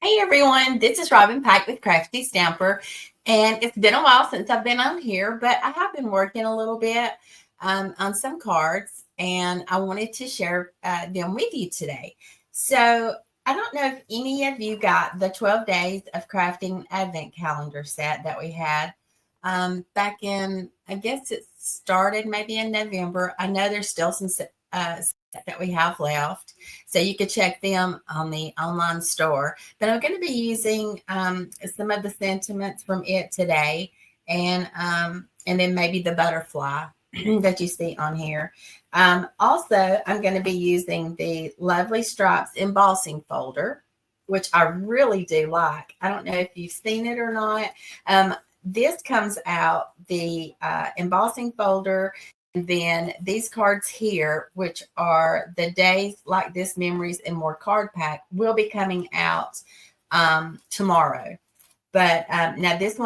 Hey everyone, this is Robin Pike with Crafty Stamper, and it's been a while since I've been on here, but I have been working a little bit on some cards, and I wanted to share them with you today. So I don't know if any of you got the 12 Days of Crafting Advent Calendar set that we had back in, I guess it started maybe in November. I know there's still some that we have left. So you could check them on the online store. But I'm going to be using some of the sentiments from it today, and then maybe the butterfly that you see on here. Also, I'm going to be using the Lovely Stripes embossing folder, which I really do like. I don't know if you've seen it or not. This comes out the embossing folder, and then these cards here, which are the Days Like This Memories and More card pack, will be coming out tomorrow. But now this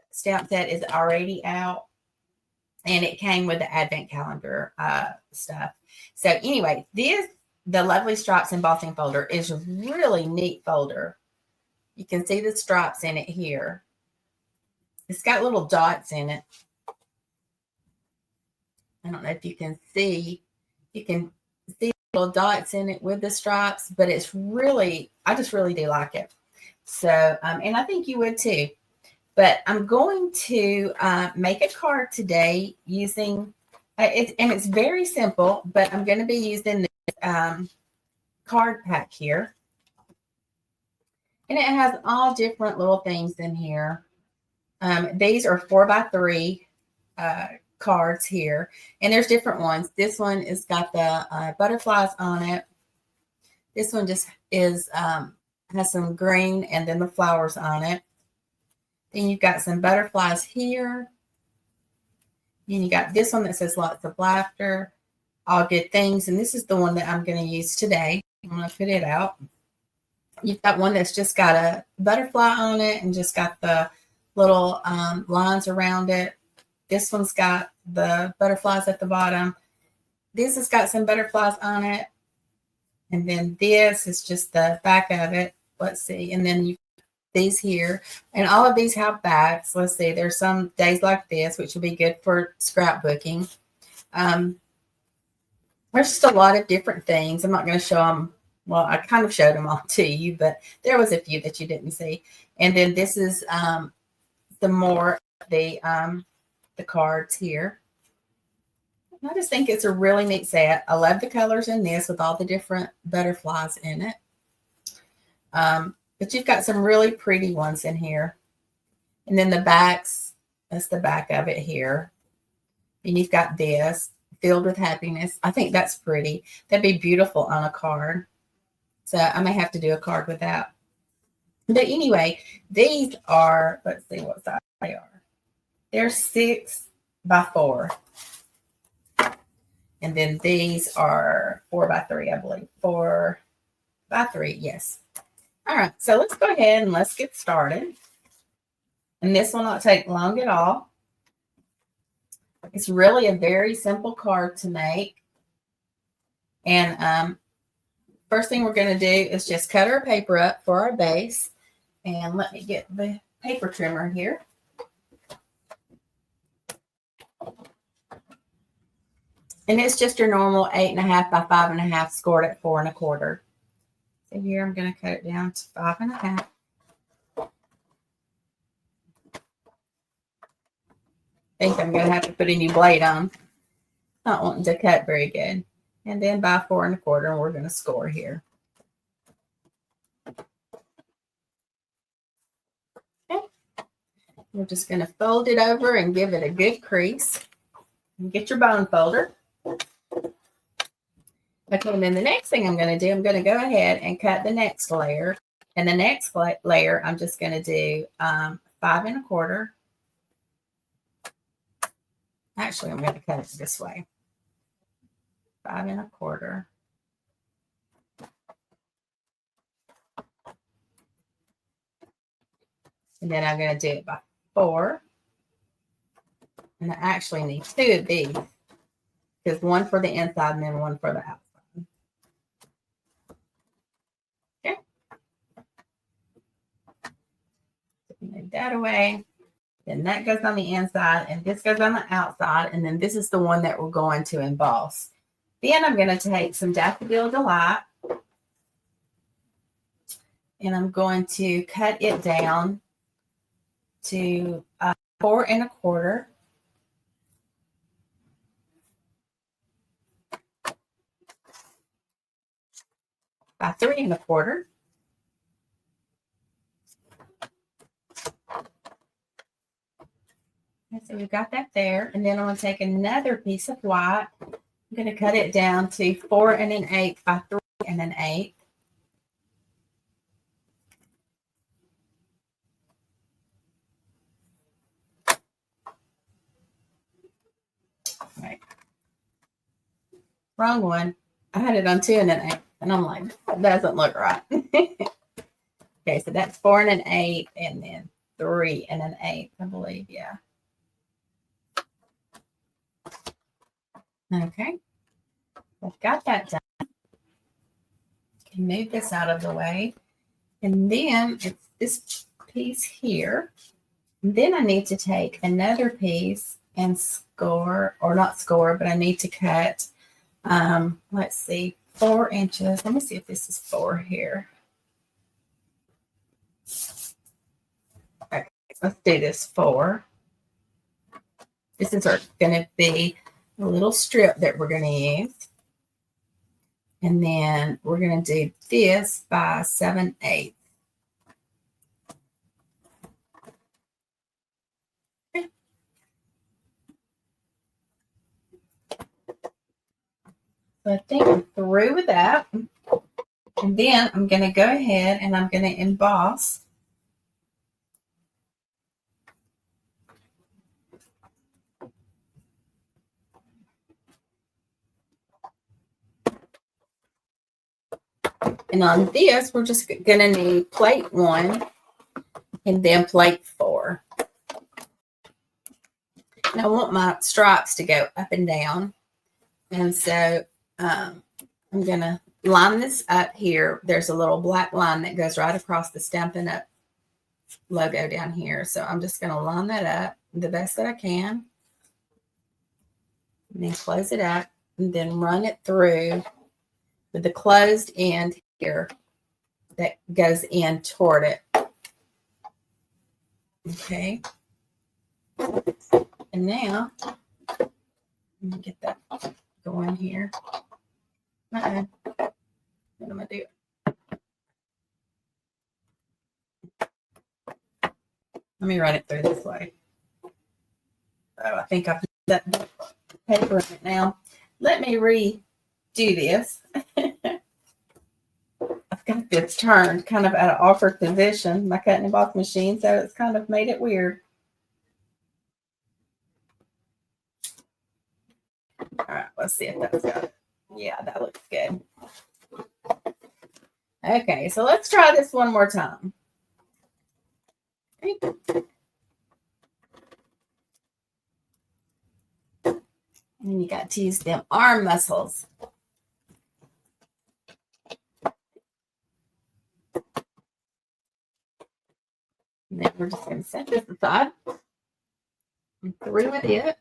stamp set is already out, and it came with the advent calendar stuff. So anyway, the Lovely Stripes embossing folder is a really neat folder. You can see the stripes in it here. It's got little dots in it. I don't know if you can see. You can see little dots in it with the stripes, but I just really do like it. So, and I think you would too. But I'm going to make a card today using it's very simple, but I'm going to be using this card pack here. And it has all different little things in here. These are 4x3 cards here, and there's different ones. This one has got the butterflies on it. This one just has some green and then the flowers on it. Then you've got some butterflies here. Then you got this one that says lots of laughter, all good things, and this is the one that I'm going to use today. I'm going to put it out. You've got one that's just got a butterfly on it and just got the little lines around it. This one's got the butterflies at the bottom. This has got some butterflies on it. And then this is just the back of it. Let's see. And then you these here. And all of these have backs. Let's see. There's some days like this, which will be good for scrapbooking. There's just a lot of different things. I'm not going to show them. Well, I kind of showed them all to you, but there was a few that you didn't see. And then this is the more the cards here. I just think it's a really neat set. I love the colors in this with all the different butterflies in it. But you've got some really pretty ones in here. And then the backs, that's the back of it here. And you've got this, Filled with Happiness. I think that's pretty. That'd be beautiful on a card. So I may have to do a card with that. But anyway, these are, let's see what size they are. They're 6x4. And then these are 4x3, I believe. 4x3, yes. All right, so let's go ahead and let's get started. And this will not take long at all. It's really a very simple card to make. And first thing we're going to do is just cut our paper up for our base. And let me get the paper trimmer here. And it's just your normal 8.5 by 5.5 scored at 4 1/4. So here I'm going to cut it down to 5.5. I think I'm going to have to put a new blade on. Not wanting to cut very good. And then by 4 1/4, and we're going to score here. Okay. We're just going to fold it over and give it a good crease. And get your bone folder. Okay, and then the next thing I'm going to do, I'm going to go ahead and cut the next layer. And the next layer, I'm just going to do 5 1/4. Actually, I'm going to cut it this way. 5 1/4. And then I'm going to do it by 4. And I actually need 2 of these. Because one for the inside and then one for the outside. Okay. that away. Then that goes on the inside, and this goes on the outside, and then this is the one that we're going to emboss. Then I'm going to take some Daffodil Delight, and I'm going to cut it down to 4 1/4. By 3 1/4. So we've got that there. And then I'm going to take another piece of white. I'm going to cut it down to 4 1/8 by 3 1/8. Right. Wrong one. I had it on 2 1/8. And I'm like, that doesn't look right. Okay, so that's 4 1/8 and then 3 1/8, I believe. Yeah. Okay. I've got that done. Can move this out of the way. And then it's this piece here. And then I need to take another piece and score, or not score, but I need to cut, let's see, 4 inches. Let me see if this is 4 here. Okay, let's do this 4. This is going to be a little strip that we're going to use. And then we're going to do this by 7/8. Okay. So I think I'm through with that. And then I'm going to go ahead and I'm going to emboss. And on this, we're just going to need plate 1 and then plate 4. Now I want my stripes to go up and down. And so I'm going to line this up here. There's a little black line that goes right across the Stampin' Up! Logo down here. So I'm just going to line that up the best that I can. And then close it up and then run it through with the closed end here that goes in toward it. Okay. And now, let me get that going here. What am I doing? Let me run it through this way. Oh, I think I've put that paper in it now. Let me redo this. I've got this turned kind of at an awkward position, my cut and emboss machine, so it's kind of made it weird. All right, let's see if that's got it. Yeah, that looks good. Okay, so let's try this one more time. Okay. And you got to use them arm muscles. And then we're just going to set this aside. I'm through with it.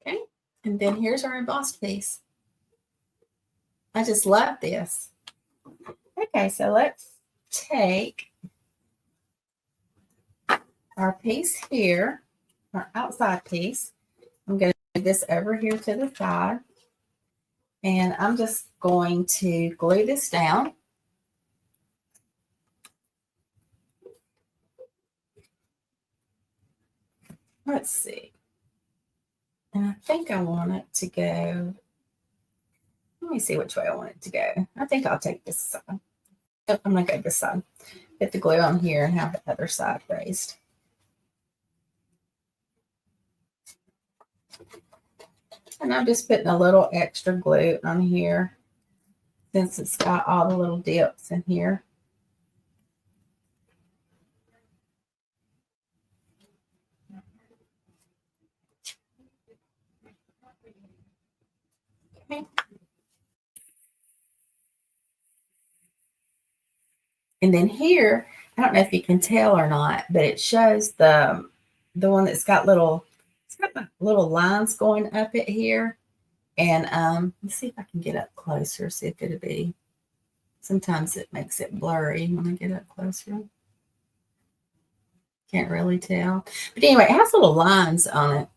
Okay, and then here's our embossed piece. I just love this. Okay, so let's take our piece here, our outside piece. I'm going to move this over here to the side. And I'm just going to glue this down. Let's see. And I think I want it to go. Let me see which way I want it to go. I think I'll take this side. Oh, I'm going to go this side. Get the glue on here and have the other side raised. And I'm just putting a little extra glue on here since it's got all the little dips in here. Okay. And then here, I don't know if you can tell or not, but it shows the one that's got little, it's got the little lines going up it here. And let's see if I can get up closer, see if it'll be, sometimes it makes it blurry when I get up closer. Can't really tell. But anyway, it has little lines on it.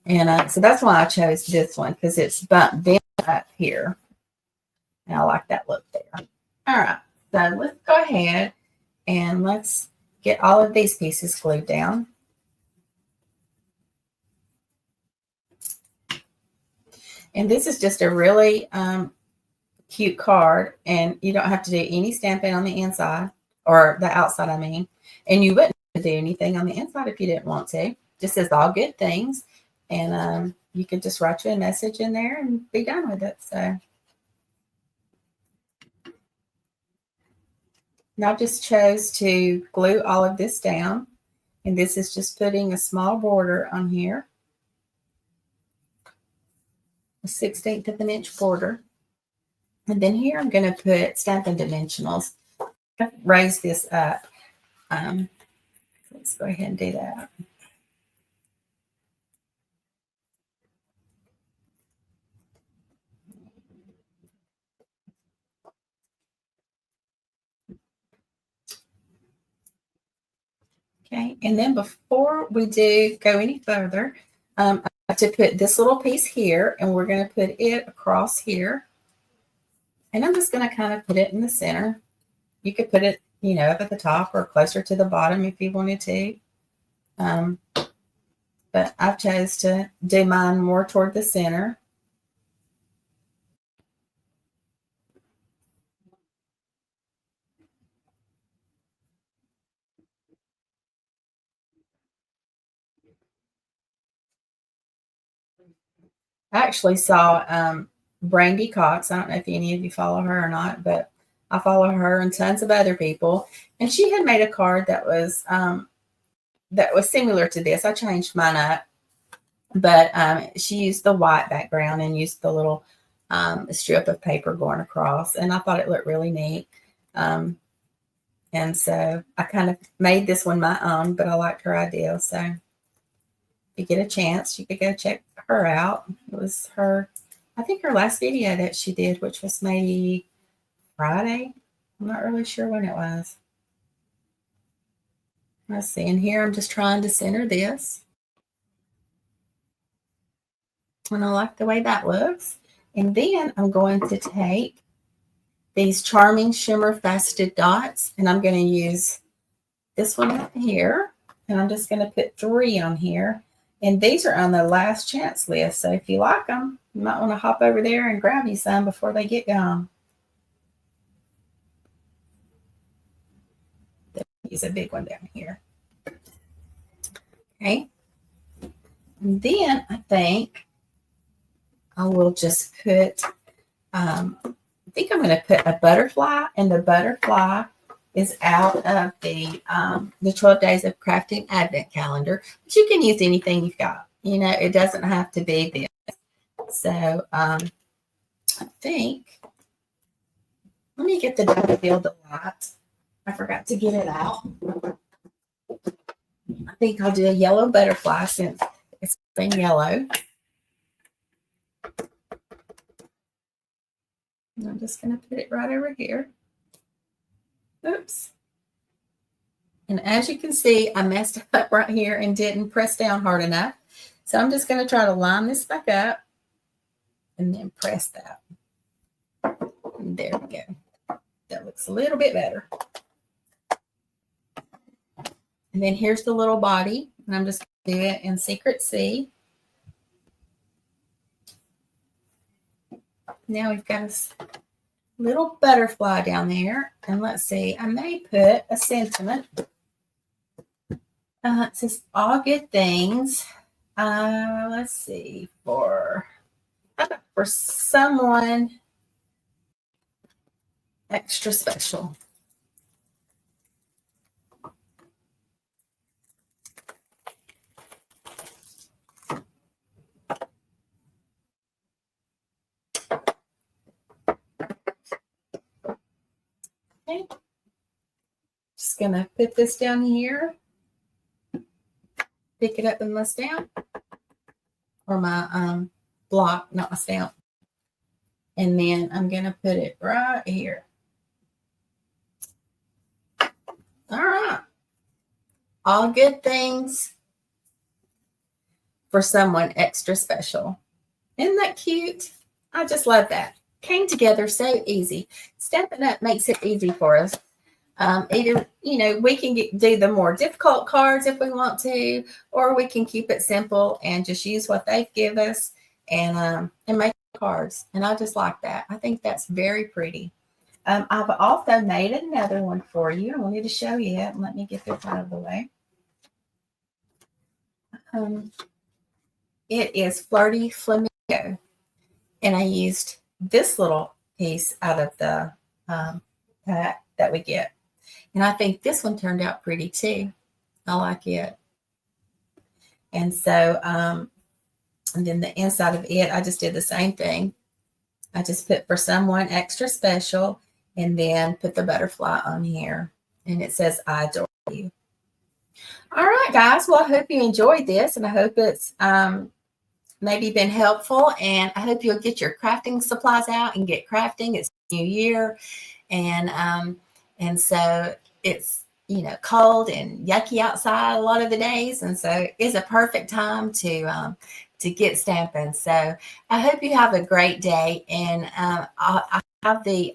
And so that's why I chose this one, because it's bent up here. And I like that look there. All right, so let's go ahead and let's get all of these pieces glued down. And this is just a really cute card, and you don't have to do any stamping on the inside, or the outside, I mean. And you wouldn't do anything on the inside if you didn't want to. Just says all good things. And you could just write you a message in there and be done with it. So now I just chose to glue all of this down. And this is just putting a small border on here. A 1/16 of an inch border. And then here I'm going to put Stampin' Dimensionals. Raise this up. Let's go ahead and do that. Okay, and then before we do go any further, I have to put this little piece here, and we're going to put it across here. And I'm just going to kind of put it in the center. You could put it, up at the top or closer to the bottom if you wanted to. But I've chose to do mine more toward the center. I actually saw Brandy Cox. I don't know if any of you follow her or not, but I follow her and tons of other people. And she had made a card that was similar to this. I changed mine up, but she used the white background and used the little strip of paper going across, and I thought it looked really neat. And so I kind of made this one my own, but I liked her idea. So if you get a chance, you could go check her out. It was I think her last video that she did, which was maybe Friday. I'm not really sure when it was. Let's see. And here I'm just trying to center this. And I like the way that looks. And then I'm going to take these Charming Shimmer Faceted Dots, and I'm going to use this one up here, and I'm just going to put 3 on here. And these are on the last chance list, so if you like them, you might want to hop over there and grab you some before they get gone. Use a big one down here. Okay. And then I think I will just put, I think I'm going to put a butterfly, and the butterfly is out of the 12 Days of Crafting Advent Calendar. But you can use anything you've got. It doesn't have to be this. So I think, let me get the Daffodil Delight. I forgot to get it out. I think I'll do a yellow butterfly since it's been yellow. And I'm just going to put it right over here. Oops. And as you can see, I messed up right here and didn't press down hard enough. So I'm just going to try to line this back up and then press that. And there we go. That looks a little bit better. And then here's the little body. And I'm just going to do it in Secret C. Now we've got a little butterfly down there. And let's see, I may put a sentiment. It says all good things. Let's see, for someone extra special. going to put this down here, pick it up with my stamp or my block, not my stamp. And then I'm going to put it right here. All right. All good things for someone extra special. Isn't that cute? I just love that. Came together so easy. Stampin' Up makes it easy for us. Either, we can do the more difficult cards if we want to, or we can keep it simple and just use what they've give us and make cards. And I just like that. I think that's very pretty. I've also made another one for you. I wanted to show you it. Let me get this out of the way. It is Flirty Flamingo. And I used this little piece out of the pack that we get. And I think this one turned out pretty too. I like it. And so, and then the inside of it, I just did the same thing. I just put for someone extra special and then put the butterfly on here. And it says, I adore you. All right, guys. Well, I hope you enjoyed this and I hope it's maybe been helpful. And I hope you'll get your crafting supplies out and get crafting. It's New Year. And so it's, cold and yucky outside a lot of the days. And so it's a perfect time to get stamping. So I hope you have a great day. And I have the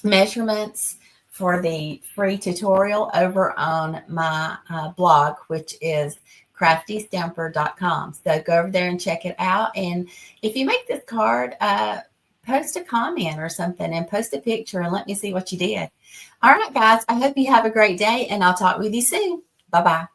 measurements for the free tutorial over on my blog, which is craftystamper.com. So go over there and check it out. And if you make this card, post a comment or something and post a picture and let me see what you did. All right, guys, I hope you have a great day and I'll talk with you soon. Bye-bye.